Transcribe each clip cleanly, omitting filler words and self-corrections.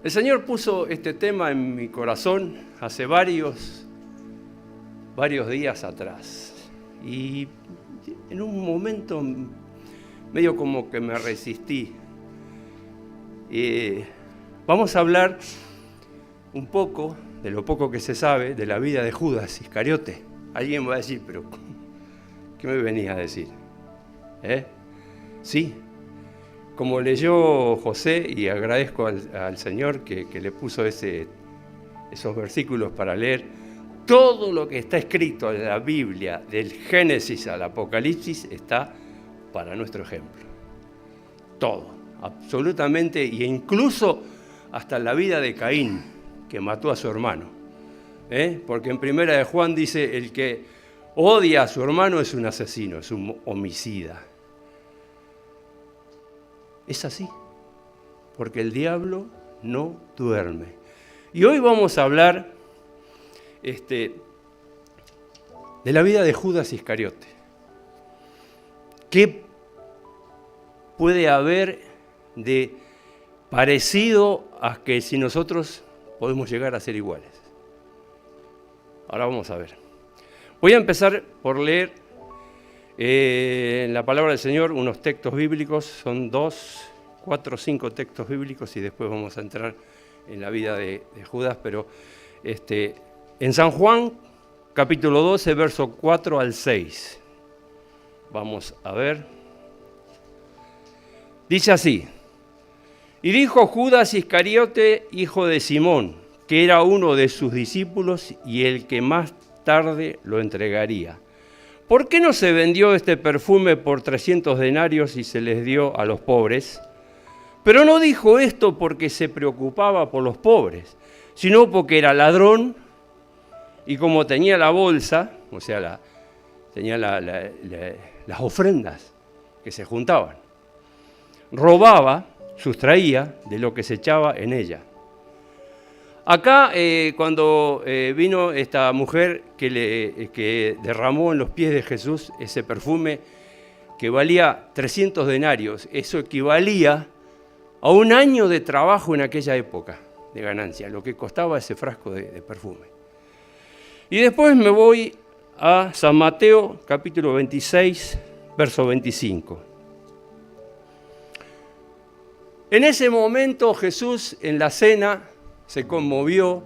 El Señor puso este tema en mi corazón hace varios días atrás. Y en un momento medio como que me resistí. Vamos a hablar un poco, de lo poco que se sabe, de la vida de Judas Iscariote. Alguien va a decir, pero ¿qué me venía a decir? Sí, como leyó José, y agradezco al Señor que le puso esos versículos para leer, todo lo que está escrito en la Biblia, del Génesis al Apocalipsis, está para nuestro ejemplo. Todo, absolutamente, e incluso hasta la vida de Caín, que mató a su hermano. Porque en Primera de Juan dice, el que odia a su hermano es un asesino, es un homicida. Es así, porque el diablo no duerme. Y hoy vamos a hablar de la vida de Judas Iscariote. ¿Qué puede haber de parecido a que si nosotros podemos llegar a ser iguales? Ahora vamos a ver. Voy a empezar por leer en la palabra del Señor unos textos bíblicos, son 2, 4, 5 textos bíblicos y después vamos a entrar en la vida de Judas, pero en San Juan, capítulo 12, verso 4 al 6. Vamos a ver. Dice así: y dijo Judas Iscariote, hijo de Simón, que era uno de sus discípulos y el que más tarde lo entregaría: ¿por qué no se vendió este perfume por 300 denarios y se les dio a los pobres? Pero no dijo esto porque se preocupaba por los pobres, sino porque era ladrón y como tenía la bolsa, o sea, tenía las ofrendas que se juntaban, robaba, sustraía de lo que se echaba en ella. Acá, cuando vino esta mujer que derramó en los pies de Jesús ese perfume que valía 300 denarios, eso equivalía a un año de trabajo en aquella época de ganancia, lo que costaba ese frasco de perfume. Y después me voy a San Mateo, capítulo 26, verso 25. En ese momento Jesús en la cena se conmovió,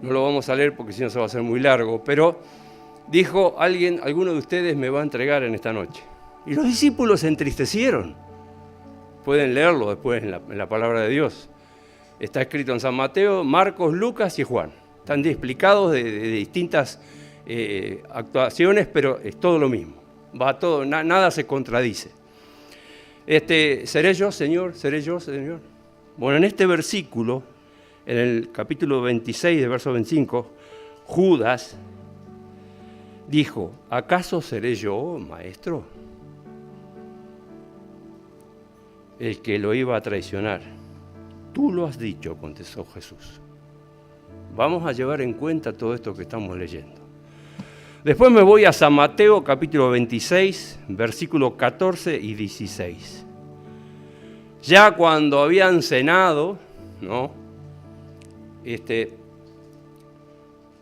no lo vamos a leer porque si no se va a hacer muy largo, pero dijo, alguno de ustedes me va a entregar en esta noche. Y los discípulos se entristecieron. Pueden leerlo después en la palabra de Dios. Está escrito en San Mateo, Marcos, Lucas y Juan. Están explicados de distintas actuaciones, pero es todo lo mismo. Va todo, nada se contradice. ¿Seré yo, Señor? ¿Seré yo, Señor? Bueno, en este versículo, en el capítulo 26, de verso 25, Judas dijo, ¿acaso seré yo, maestro, el que lo iba a traicionar? Tú lo has dicho, contestó Jesús. Vamos a llevar en cuenta todo esto que estamos leyendo. Después me voy a San Mateo, capítulo 26, versículos 14 y 16. Ya cuando habían cenado, ¿no?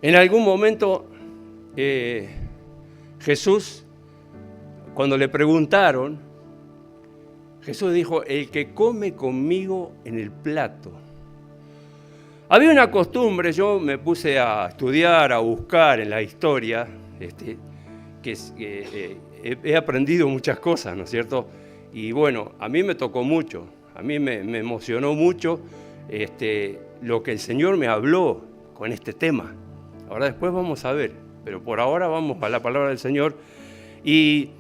En algún momento Jesús, cuando le preguntaron, Jesús dijo, el que come conmigo en el plato. Había una costumbre, yo me puse a estudiar, a buscar en la historia, he aprendido muchas cosas, ¿no es cierto? Y bueno, a mí me tocó mucho, a mí me emocionó mucho lo que el Señor me habló con este tema. Ahora después vamos a ver, pero por ahora vamos a la palabra del Señor. Y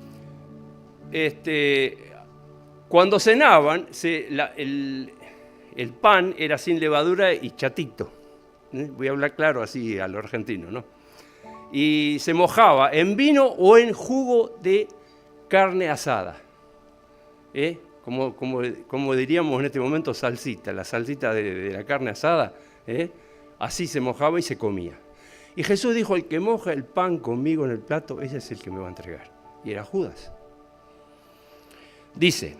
cuando cenaban, el pan era sin levadura y chatito. Voy a hablar claro así a lo argentino, ¿no? Y se mojaba en vino o en jugo de carne asada. Como diríamos en este momento, salsita, la salsita de la carne asada. Así se mojaba y se comía. Y Jesús dijo, el que moja el pan conmigo en el plato, ese es el que me va a entregar. Y era Judas. Dice,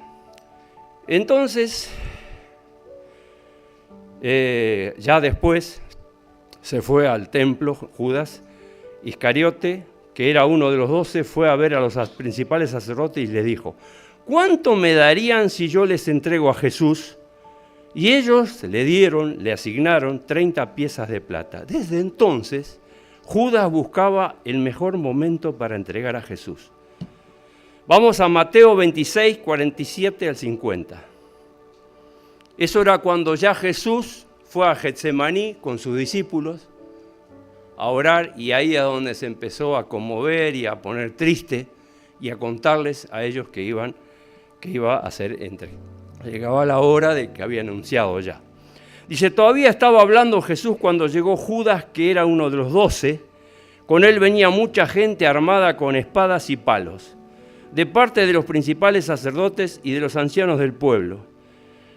entonces Ya después se fue al templo Judas Iscariote, que era uno de los 12, fue a ver a los principales sacerdotes y les dijo: ¿cuánto me darían si yo les entrego a Jesús? Y ellos le asignaron 30 piezas de plata. Desde entonces, Judas buscaba el mejor momento para entregar a Jesús. Vamos a Mateo 26, 47 al 50. Eso era cuando ya Jesús fue a Getsemaní con sus discípulos a orar, y ahí es donde se empezó a conmover y a poner triste y a contarles a ellos que iba a ser entregado. Llegaba la hora de que había anunciado ya. Dice, todavía estaba hablando Jesús cuando llegó Judas, que era uno de los 12. Con él venía mucha gente armada con espadas y palos, de parte de los principales sacerdotes y de los ancianos del pueblo.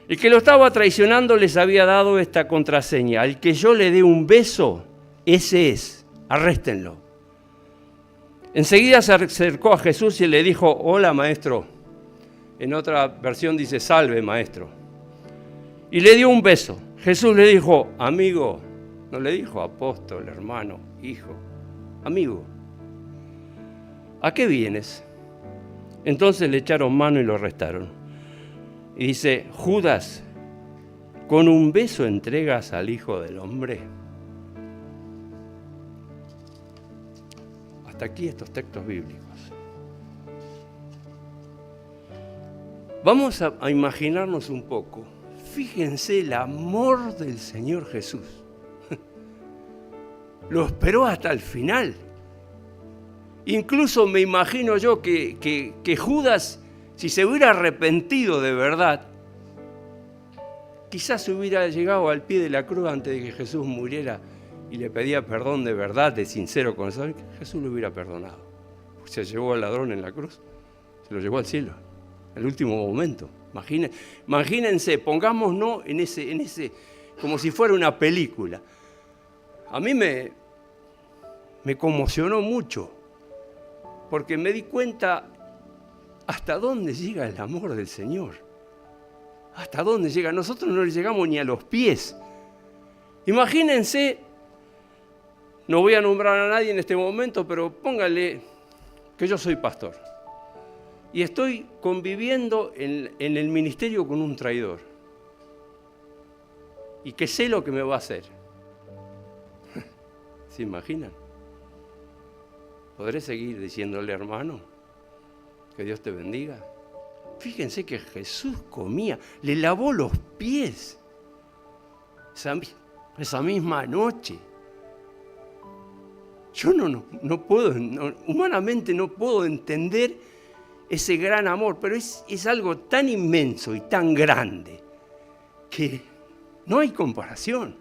El que lo estaba traicionando les había dado esta contraseña: al que yo le dé un beso, ese es, arréstenlo. Enseguida se acercó a Jesús y le dijo: hola, maestro. En otra versión dice: salve, maestro. Y le dio un beso. Jesús le dijo: amigo. No le dijo apóstol, hermano, hijo. Amigo, ¿a qué vienes? Entonces le echaron mano y lo arrestaron. Y dice: Judas, ¿con un beso entregas al Hijo del Hombre? Hasta aquí estos textos bíblicos. Vamos a imaginarnos un poco. Fíjense el amor del Señor Jesús. Lo esperó hasta el final. Incluso me imagino yo que Judas, si se hubiera arrepentido de verdad, quizás hubiera llegado al pie de la cruz antes de que Jesús muriera y le pedía perdón de verdad, de sincero corazón. Jesús lo hubiera perdonado. Se llevó al ladrón en la cruz, se lo llevó al cielo. El último momento. Imagínense, pongámonos en ese, como si fuera una película. A mí me conmocionó mucho, porque me di cuenta hasta dónde llega el amor del Señor. Hasta dónde llega. Nosotros no le llegamos ni a los pies. Imagínense, no voy a nombrar a nadie en este momento, pero póngale que yo soy pastor. Y estoy conviviendo en el ministerio con un traidor. Y que sé lo que me va a hacer. ¿Se imaginan? ¿Podré seguir diciéndole, hermano, que Dios te bendiga? Fíjense que Jesús comía, le lavó los pies esa misma noche. Yo no puedo, humanamente no puedo entender ese gran amor, pero es algo tan inmenso y tan grande que no hay comparación.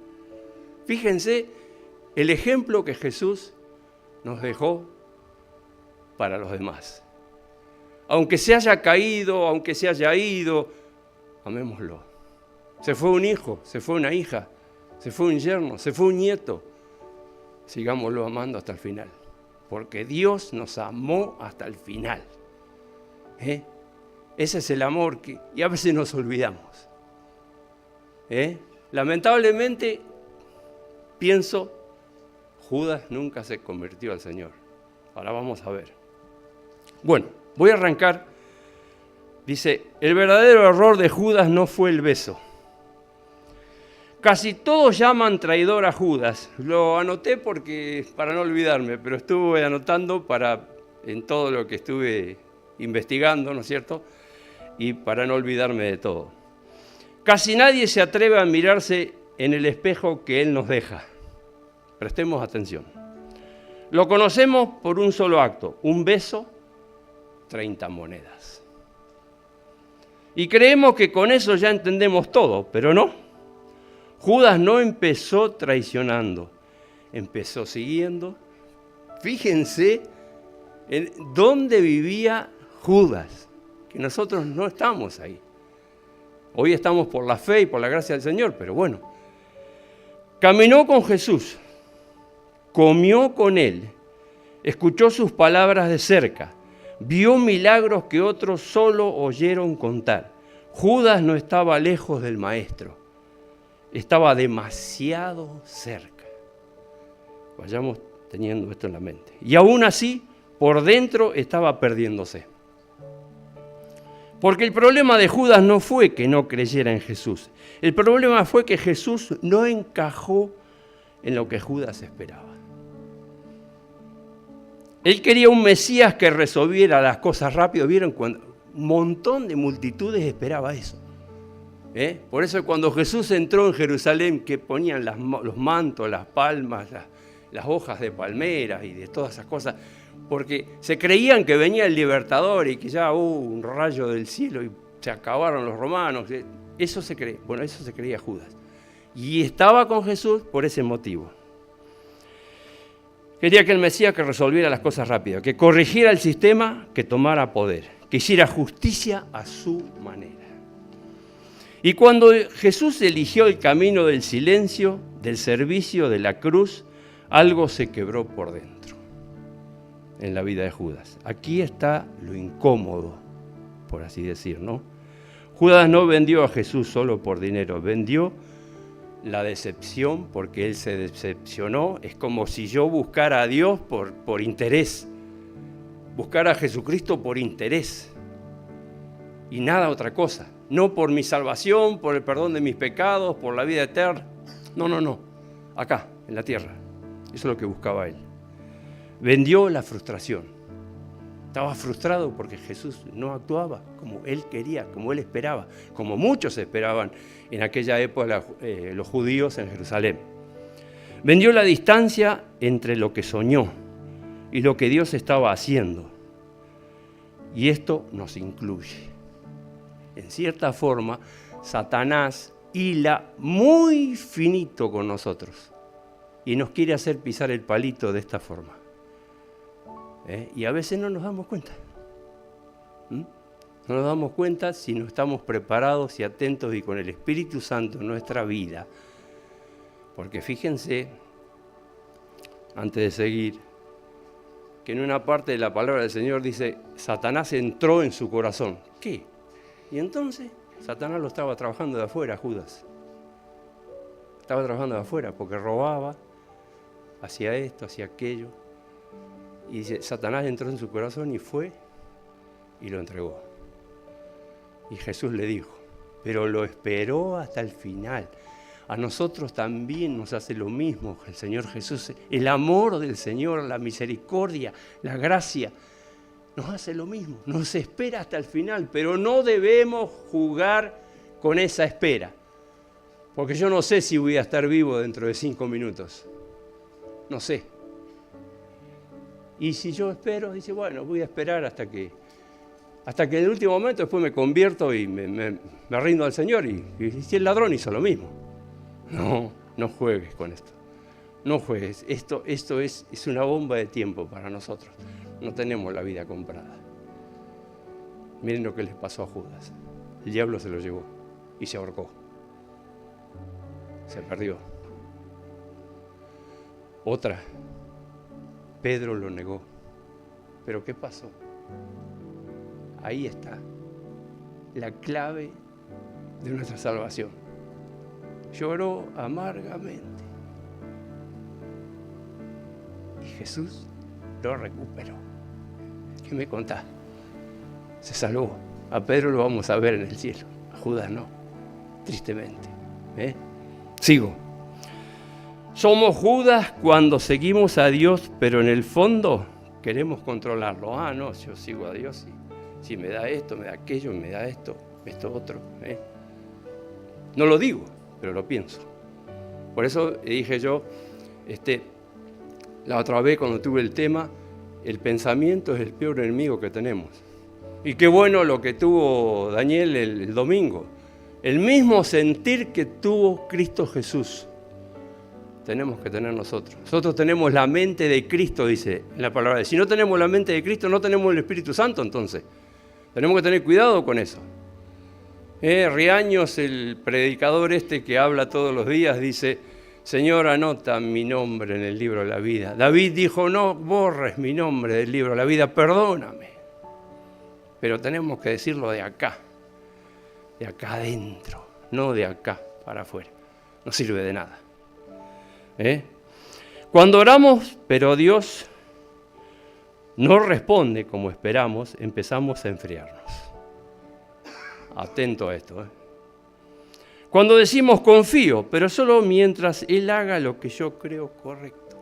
Fíjense el ejemplo que Jesús nos dejó para los demás. Aunque se haya caído, aunque se haya ido, amémoslo. Se fue un hijo, se fue una hija, se fue un yerno, se fue un nieto. Sigámoslo amando hasta el final, porque Dios nos amó hasta el final. Ese es el amor y a veces nos olvidamos. Lamentablemente, pienso, Judas nunca se convirtió al Señor. Ahora vamos a ver. Bueno, voy a arrancar. Dice, el verdadero error de Judas no fue el beso. Casi todos llaman traidor a Judas. Lo anoté para no olvidarme, pero estuve anotando en todo lo que estuve investigando, ¿no es cierto? Y para no olvidarme de todo. Casi nadie se atreve a mirarse en el espejo que Él nos deja. Prestemos atención. Lo conocemos por un solo acto, un beso, 30 monedas. Y creemos que con eso ya entendemos todo, pero no. Judas no empezó traicionando, empezó siguiendo. Fíjense en dónde vivía Judas, que nosotros no estamos ahí. Hoy estamos por la fe y por la gracia del Señor, pero bueno. Caminó con Jesús, comió con Él, escuchó sus palabras de cerca, vio milagros que otros solo oyeron contar. Judas no estaba lejos del Maestro. estaba demasiado cerca. Vayamos teniendo esto en la mente. Y aún así, por dentro estaba perdiéndose. Porque el problema de Judas no fue que no creyera en Jesús. El problema fue que Jesús no encajó en lo que Judas esperaba. Él quería un Mesías que resolviera las cosas rápido. ¿Vieron? Cuando un montón de multitudes esperaba eso. Por eso cuando Jesús entró en Jerusalén, que ponían los mantos, las palmas, las hojas de palmeras y de todas esas cosas, porque se creían que venía el libertador y que ya hubo un rayo del cielo y se acabaron los romanos. Eso se creía Judas. Y estaba con Jesús por ese motivo. Quería que el Mesías que resolviera las cosas rápido, que corrigiera el sistema, que tomara poder, que hiciera justicia a su manera. Y cuando Jesús eligió el camino del silencio, del servicio, de la cruz, algo se quebró por dentro en la vida de Judas. Aquí está lo incómodo, por así decir, ¿no? Judas no vendió a Jesús solo por dinero, vendió la decepción porque él se decepcionó. Es como si yo buscara a Dios por interés, buscara a Jesucristo por interés y nada otra cosa. No por mi salvación, por el perdón de mis pecados, por la vida eterna. No. Acá, en la tierra. Eso es lo que buscaba él. Vendió la frustración. Estaba frustrado porque Jesús no actuaba como él quería, como él esperaba, como muchos esperaban en aquella época los judíos en Jerusalén. Vendió la distancia entre lo que soñó y lo que Dios estaba haciendo. Y esto nos incluye. En cierta forma, Satanás hila muy finito con nosotros y nos quiere hacer pisar el palito de esta forma. Y a veces no nos damos cuenta. No nos damos cuenta si no estamos preparados y atentos y con el Espíritu Santo en nuestra vida. Porque fíjense, antes de seguir, que en una parte de la palabra del Señor dice, Satanás entró en su corazón. ¿Qué? Y entonces Satanás lo estaba trabajando de afuera, Judas. Estaba trabajando de afuera porque robaba, hacía esto, hacía aquello. Y dice, Satanás entró en su corazón y fue y lo entregó. Y Jesús le dijo, pero lo esperó hasta el final. A nosotros también nos hace lo mismo el Señor Jesús. El amor del Señor, la misericordia, la gracia, nos hace lo mismo. Nos espera hasta el final, pero no debemos jugar con esa espera. Porque yo no sé si voy a estar vivo dentro de 5 minutos. No sé. Y si yo espero, dice, bueno, voy a esperar hasta que en el último momento después me convierto y me rindo al Señor. Y si el ladrón hizo lo mismo. No juegues con esto. No juegues. Esto es una bomba de tiempo para nosotros. No tenemos la vida comprada. Miren lo que les pasó a Judas. El diablo se lo llevó y se ahorcó. Se perdió. Otra. Pedro lo negó. ¿Pero qué pasó? Ahí está la clave de nuestra salvación. Lloró amargamente. Y Jesús lo recuperó. ¿Qué me contás? Se salvó. A Pedro lo vamos a ver en el cielo. A Judas no. Tristemente. Sigo. Somos Judas cuando seguimos a Dios, pero en el fondo queremos controlarlo. No, yo sigo a Dios y si me da esto, me da aquello, me da esto otro. No lo digo, pero lo pienso. Por eso dije yo, la otra vez cuando tuve el tema, el pensamiento es el peor enemigo que tenemos. Y qué bueno lo que tuvo Daniel el domingo. El mismo sentir que tuvo Cristo Jesús. Tenemos que tener nosotros. Nosotros tenemos la mente de Cristo, dice en la palabra. Si no tenemos la mente de Cristo, no tenemos el Espíritu Santo, entonces. Tenemos que tener cuidado con eso. Riaños, el predicador que habla todos los días, dice, Señor, anota mi nombre en el libro de la vida. David dijo, no borres mi nombre del libro de la vida, perdóname. Pero tenemos que decirlo de acá adentro, no de acá para afuera. no sirve de nada. Cuando oramos, pero Dios no responde como esperamos, empezamos a enfriarnos. Atento a esto. Cuando decimos confío, pero solo mientras Él haga lo que yo creo correcto.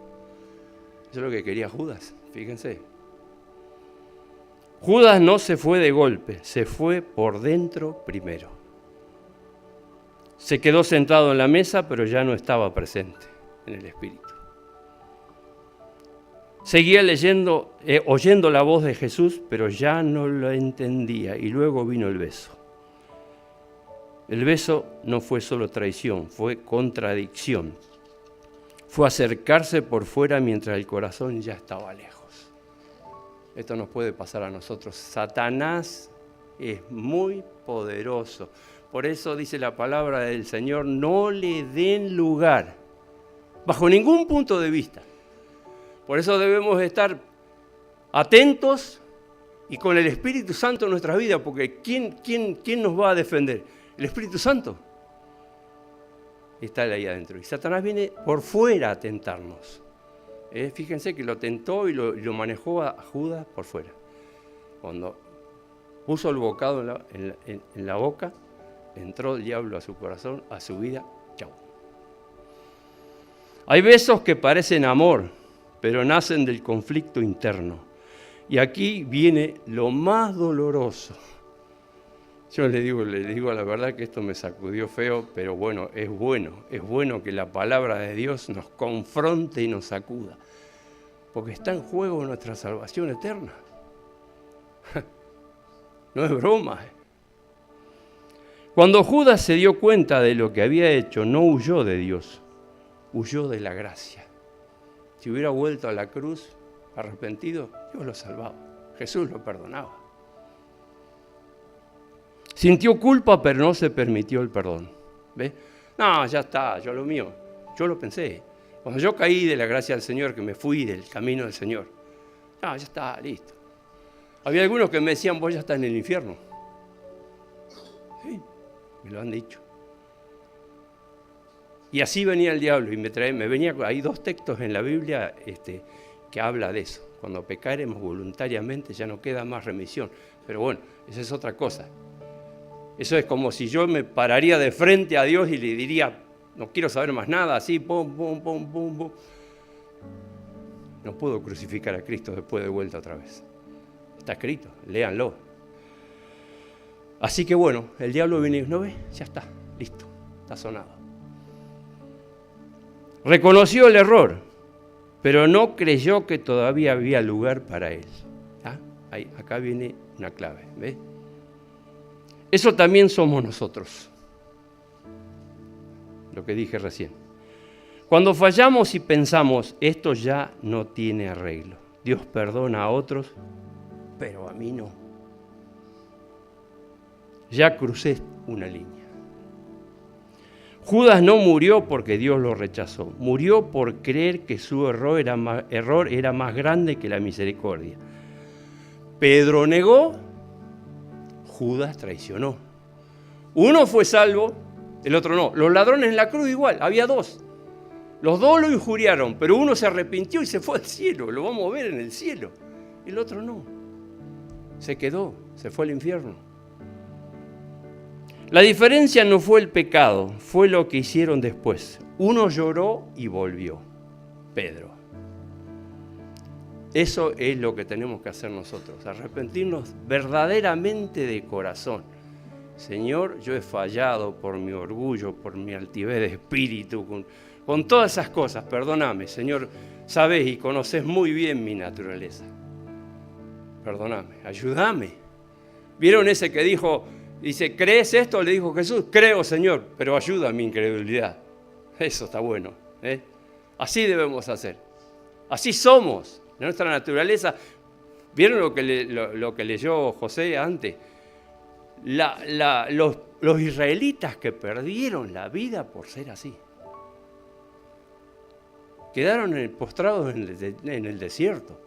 Eso es lo que quería Judas, fíjense. Judas no se fue de golpe, se fue por dentro primero. Se quedó sentado en la mesa, pero ya no estaba presente en el Espíritu. Seguía oyendo la voz de Jesús, pero ya no lo entendía. Y luego vino el beso. El beso no fue solo traición, fue contradicción. Fue acercarse por fuera mientras el corazón ya estaba lejos. Esto nos puede pasar a nosotros. Satanás es muy poderoso. Por eso dice la palabra del Señor, no le den lugar, bajo ningún punto de vista. Por eso debemos estar atentos y con el Espíritu Santo en nuestras vidas, porque ¿quién nos va a defender? El Espíritu Santo está ahí adentro. Y Satanás viene por fuera a tentarnos. Fíjense que lo tentó y lo manejó a Judas por fuera. Cuando puso el bocado en la boca, entró el diablo a su corazón, a su vida. Chau. Hay besos que parecen amor, pero nacen del conflicto interno. Y aquí viene lo más doloroso. Yo le digo la verdad que esto me sacudió feo, pero bueno es bueno que la palabra de Dios nos confronte y nos sacuda, porque está en juego nuestra salvación eterna. No es broma. Cuando Judas se dio cuenta de lo que había hecho, no huyó de Dios, huyó de la gracia. Si hubiera vuelto a la cruz arrepentido, Dios lo salvaba, Jesús lo perdonaba. Sintió culpa, pero no se permitió el perdón. ¿Ves? No, ya está, yo lo pensé. Cuando yo caí de la gracia del Señor, que me fui del camino del Señor, ya está, listo. Había algunos que me decían, vos ya estás en el infierno. Sí, me lo han dicho. Y así venía el diablo y hay 2 textos en la Biblia que habla de eso. Cuando pecaremos voluntariamente ya no queda más remisión. Pero bueno, esa es otra cosa. Eso es como si yo me pararía de frente a Dios y le diría, no quiero saber más nada, así, pum, pum, pum, pum, pum. No puedo crucificar a Cristo después de vuelta otra vez. Está escrito, léanlo. Así que bueno, el diablo viene y dice, ¿no ves? Ya está, listo, está sonado. Reconoció el error, pero no creyó que todavía había lugar para él. Acá viene una clave, ¿ves? Eso también somos nosotros, lo que dije recién. Cuando fallamos y pensamos, esto ya no tiene arreglo. Dios perdona a otros, pero a mí no. Ya crucé una línea. Judas no murió porque Dios lo rechazó, murió por creer que su error era más grande que la misericordia. Pedro negó, Judas traicionó. Uno fue salvo, el otro no. Los ladrones en la cruz igual, había 2. Los 2 lo injuriaron, pero uno se arrepintió y se fue al cielo, lo vamos a ver en el cielo. El otro no, se quedó, se fue al infierno. La diferencia no fue el pecado, fue lo que hicieron después. Uno lloró y volvió, Pedro. Eso es lo que tenemos que hacer nosotros, arrepentirnos verdaderamente de corazón. Señor, yo he fallado por mi orgullo, por mi altivez de espíritu, con todas esas cosas. Perdóname, Señor, sabes y conoces muy bien mi naturaleza. Perdóname, ayúdame. ¿Vieron ese que dice, ¿crees esto? Le dijo Jesús, creo, Señor, pero ayuda a mi incredulidad. Eso está bueno, ¿eh? Así debemos hacer. Así somos. Nuestra naturaleza, ¿vieron lo que leyó José antes? Los israelitas que perdieron la vida por ser así. Quedaron postrados en el desierto.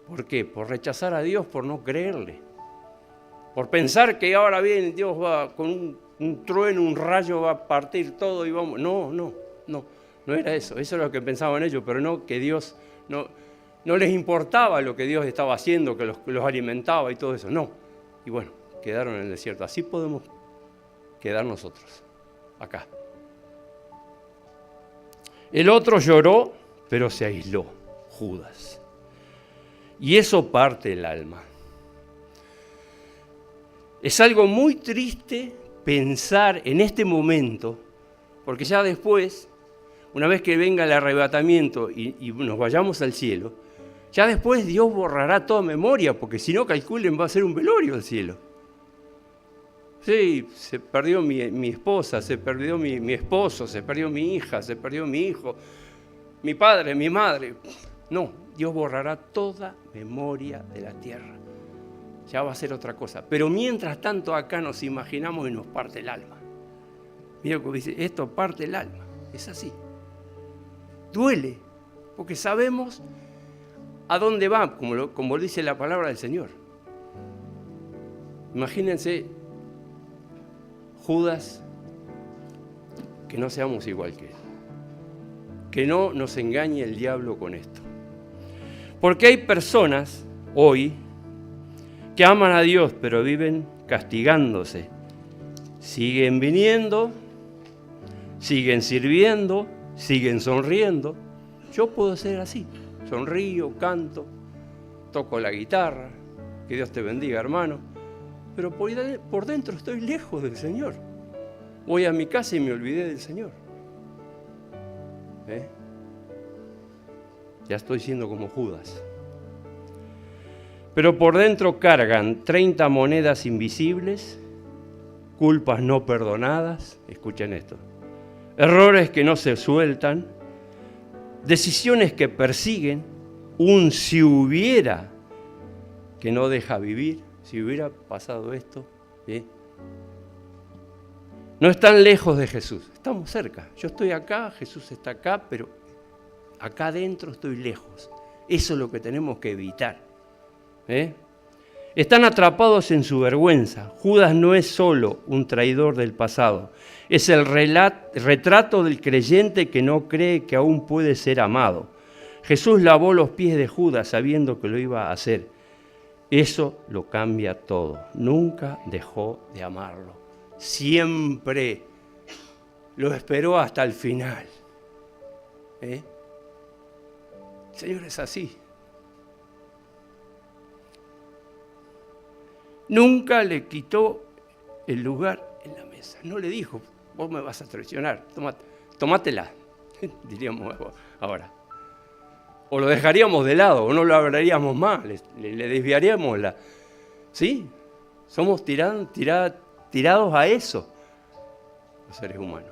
¿Por qué? Por rechazar a Dios, por no creerle. Por pensar que ahora bien Dios va con un trueno, un rayo va a partir todo y vamos. No era eso. Eso es lo que pensaban ellos, pero no que Dios no les importaba lo que Dios estaba haciendo, que los alimentaba y todo eso. No. Y bueno, quedaron en el desierto. Así podemos quedar nosotros, acá. El otro lloró, pero se aisló, Judas. Y eso parte el alma. Es algo muy triste pensar en este momento, porque ya después, una vez que venga el arrebatamiento y nos vayamos al cielo, ya después Dios borrará toda memoria, porque si no, calculen, va a ser un velorio el cielo. Sí, se perdió mi esposa, se perdió mi esposo, se perdió mi hija, se perdió mi hijo, mi padre, mi madre. No, Dios borrará toda memoria de la tierra. Ya va a ser otra cosa. Pero mientras tanto acá nos imaginamos y nos parte el alma. Mira cómo dice, esto parte el alma. Es así. Duele, porque sabemos a dónde va, como dice la palabra del Señor. Imagínense, Judas, que no seamos igual que él. Que no nos engañe el diablo con esto. Porque hay personas hoy que aman a Dios, pero viven castigándose. Siguen viniendo, siguen sirviendo, siguen sonriendo. Yo puedo ser así. Sonrío, canto, toco la guitarra. Que Dios te bendiga, hermano. Pero por dentro estoy lejos del Señor. Voy a mi casa y me olvidé del Señor. Ya estoy siendo como Judas. Pero por dentro cargan 30 monedas invisibles, culpas no perdonadas, escuchen esto, errores que no se sueltan, decisiones que persiguen, un si hubiera que no deja vivir, si hubiera pasado esto. No están lejos de Jesús, estamos cerca. Yo estoy acá, Jesús está acá, pero acá adentro estoy lejos. Eso es lo que tenemos que evitar. Están atrapados en su vergüenza. Judas no es solo un traidor del pasado, es el retrato del creyente que no cree que aún puede ser amado. Jesús lavó los pies de Judas sabiendo que lo iba a hacer. Eso lo cambia todo. Nunca dejó de amarlo. Siempre lo esperó hasta el final. El Señor es así. Nunca le quitó el lugar en la mesa. No le dijo, vos me vas a traicionar, tomátela, diríamos ahora. O lo dejaríamos de lado, o no lo hablaríamos más, le desviaríamos la... ¿Sí? Somos tirados a eso, los seres humanos.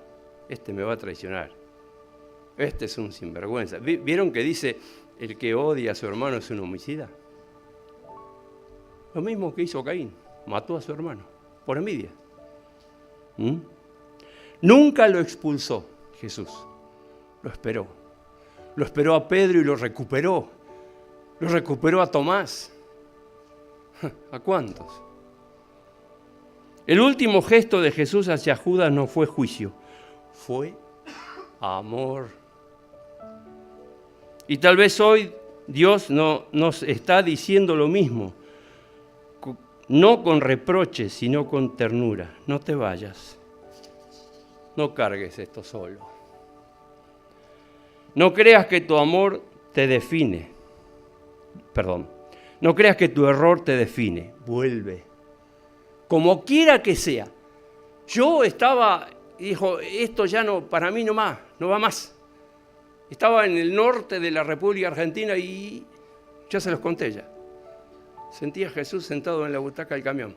Este me va a traicionar. Este es un sinvergüenza. ¿Vieron que dice, el que odia a su hermano es un homicida? Lo mismo que hizo Caín, mató a su hermano, por envidia. Nunca lo expulsó Jesús, lo esperó. Lo esperó a Pedro y lo recuperó a Tomás. ¿A cuántos? El último gesto de Jesús hacia Judas no fue juicio, fue amor. Y tal vez hoy Dios nos está diciendo lo mismo. No con reproches, sino con ternura. No te vayas. No cargues esto solo. No creas que tu amor te define. No creas que tu error te define. Vuelve. Como quiera que sea. Yo dijo, esto ya no, para mí no va más. Estaba en el norte de la República Argentina y ya se los conté ya. Sentí a Jesús sentado en la butaca del camión.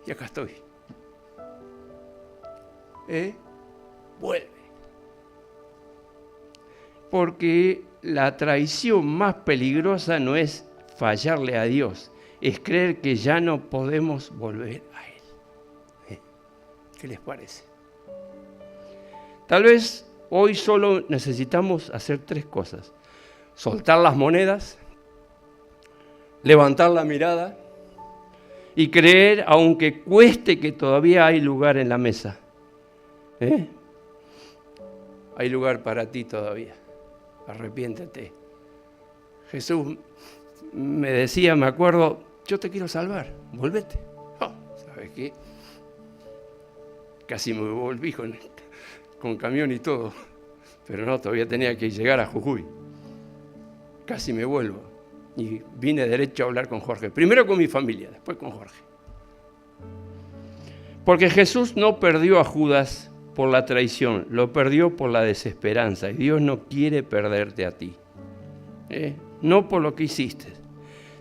Y acá estoy. Vuelve. Porque la traición más peligrosa no es fallarle a Dios, es creer que ya no podemos volver a Él. ¿Qué les parece? Tal vez hoy solo necesitamos hacer 3 cosas. Soltar las monedas, levantar la mirada y creer aunque cueste que todavía hay lugar en la mesa. Hay lugar para ti todavía. Arrepiéntete. Jesús me decía, me acuerdo, yo te quiero salvar, volvete. ¿Sabes qué? Casi me volví con camión y todo, pero no, todavía tenía que llegar a Jujuy. Casi me vuelvo y vine derecho a hablar con Jorge. Primero con mi familia, después con Jorge. Porque Jesús no perdió a Judas por la traición, lo perdió por la desesperanza. Y Dios no quiere perderte a ti. No por lo que hiciste,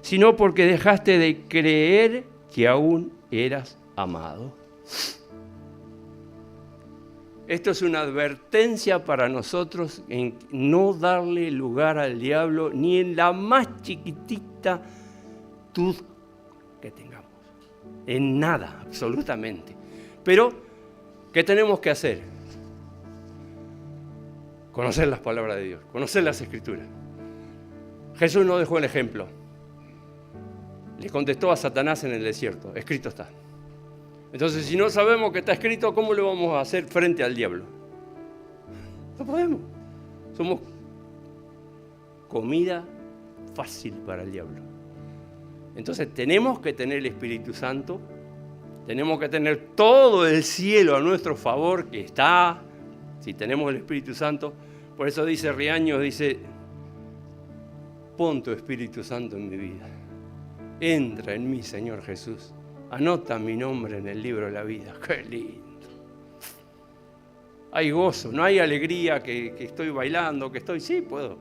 sino porque dejaste de creer que aún eras amado. Esto es una advertencia para nosotros en no darle lugar al diablo ni en la más chiquitita tud que tengamos. En nada, absolutamente. Pero, ¿qué tenemos que hacer? Conocer las palabras de Dios, conocer las Escrituras. Jesús nos dejó el ejemplo. Le contestó a Satanás en el desierto, escrito está. Entonces, si no sabemos que está escrito, ¿cómo le vamos a hacer frente al diablo? No podemos. Somos comida fácil para el diablo. Entonces, tenemos que tener el Espíritu Santo, tenemos que tener todo el cielo a nuestro favor, que está, si tenemos el Espíritu Santo. Por eso dice Riaño, dice, pon tu Espíritu Santo en mi vida. Entra en mí, Señor Jesús. Anota mi nombre en el libro de la vida. ¡Qué lindo! Hay gozo, no hay alegría que estoy bailando, que estoy... Sí, puedo.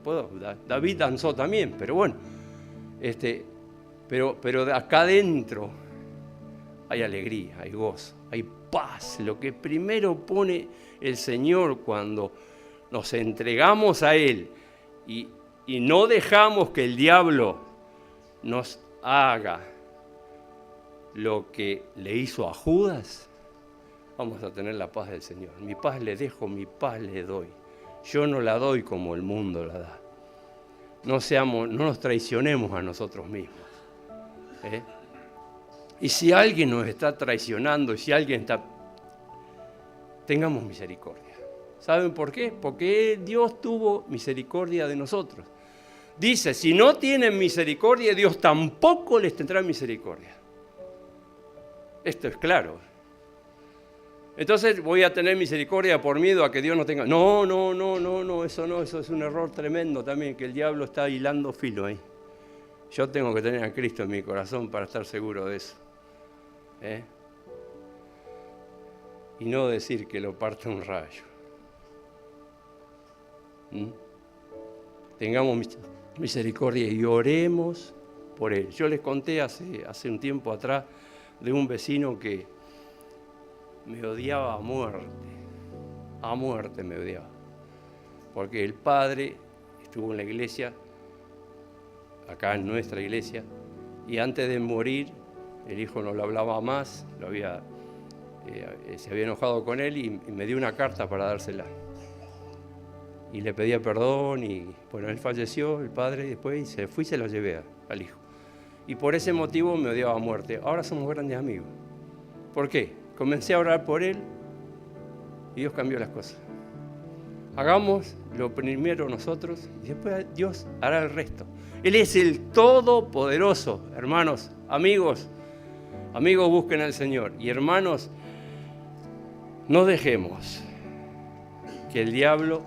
David danzó también, pero bueno. Pero de acá adentro hay alegría, hay gozo, hay paz. Lo que primero pone el Señor cuando nos entregamos a Él y no dejamos que el diablo nos haga lo que le hizo a Judas, vamos a tener la paz del Señor. Mi paz le dejo, mi paz le doy. Yo no la doy como el mundo la da. No nos traicionemos a nosotros mismos. Y si alguien nos está traicionando, si alguien está... Tengamos misericordia. ¿Saben por qué? Porque Dios tuvo misericordia de nosotros. Dice, si no tienen misericordia, Dios tampoco les tendrá misericordia. Esto es claro. Entonces, ¿voy a tener misericordia por miedo a que Dios no tenga? No, eso es un error tremendo también, que el diablo está hilando filo ahí. Yo tengo que tener a Cristo en mi corazón para estar seguro de eso. Y no decir que lo parte un rayo. Tengamos misericordia y oremos por él. Yo les conté hace un tiempo atrás de un vecino que me odiaba a muerte me odiaba, porque el padre estuvo en la iglesia, acá en nuestra iglesia, y antes de morir el hijo no le hablaba más, se había enojado con él y me dio una carta para dársela. Y le pedía perdón y bueno, él falleció, el padre, y después se lo llevé al hijo. Y por ese motivo me odiaba a muerte. Ahora somos grandes amigos. ¿Por qué? Comencé a orar por él y Dios cambió las cosas. Hagamos lo primero nosotros y después Dios hará el resto. Él es el Todopoderoso, hermanos, amigos, busquen al Señor. Y hermanos, no dejemos que el diablo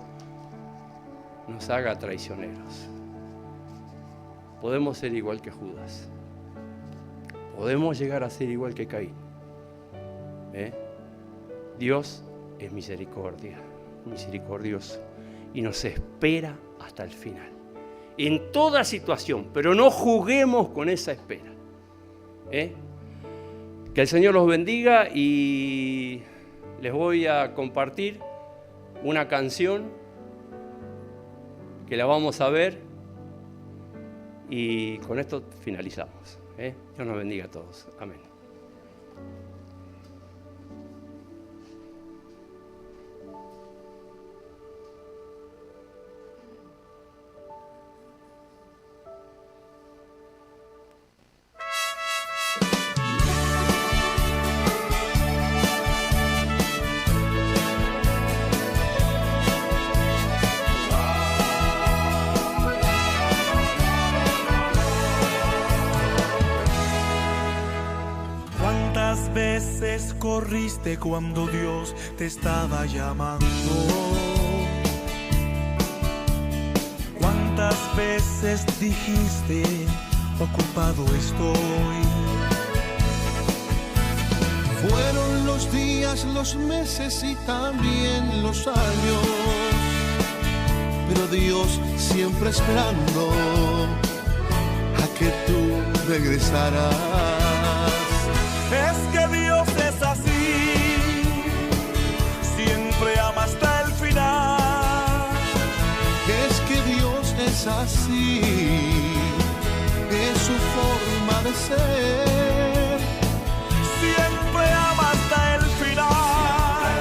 nos haga traicioneros. Podemos ser igual que Judas. Podemos llegar a ser igual que Caín. Dios es misericordia, misericordioso, y nos espera hasta el final. En toda situación, pero no juguemos con esa espera. Que el Señor los bendiga y les voy a compartir una canción que la vamos a ver y con esto finalizamos. Dios nos bendiga a todos. Amén. corriste cuando Dios te estaba llamando. ¿Cuántas veces dijiste, ocupado estoy? Fueron los días, los meses y también los años, pero Dios siempre esperando a que tú regresaras. Es que Dios es así, siempre ama hasta el final. Es que Dios es así, es su forma de ser. Siempre ama hasta el final,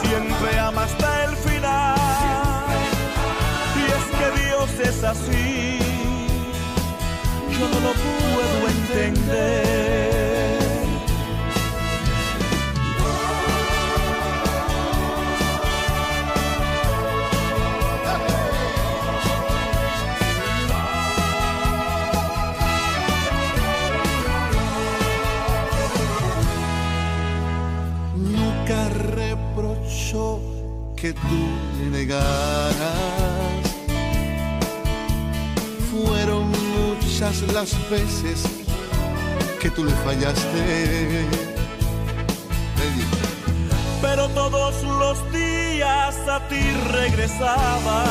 siempre ama hasta el final. Y es que Dios es así, yo no lo puedo entender. Nunca reprochó que tú le negaras. Fueron muchas las veces que tú le fallaste, pero todos los días a ti regresaba,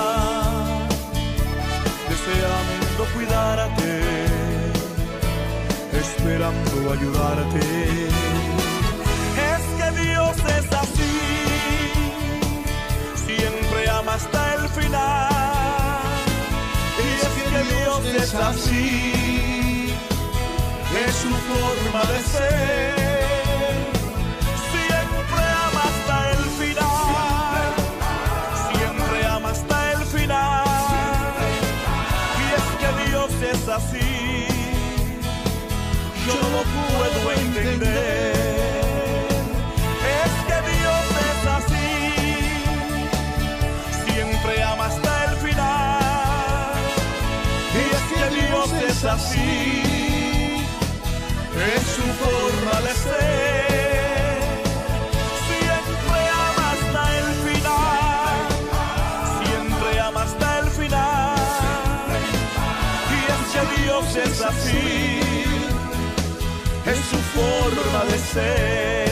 deseando cuidarte, esperando ayudarte. Es que Dios es así, siempre ama hasta el final. Y es que Dios es así, es su forma de ser. Siempre ama hasta el final, siempre ama hasta el final. Y es que Dios es así, yo no lo puedo entender. Es que Dios es así, siempre ama hasta el final. Y es que Dios es así, es su forma de ser. Siempre ama hasta el final, siempre ama hasta el final. Y es que Dios es así, es su forma de ser.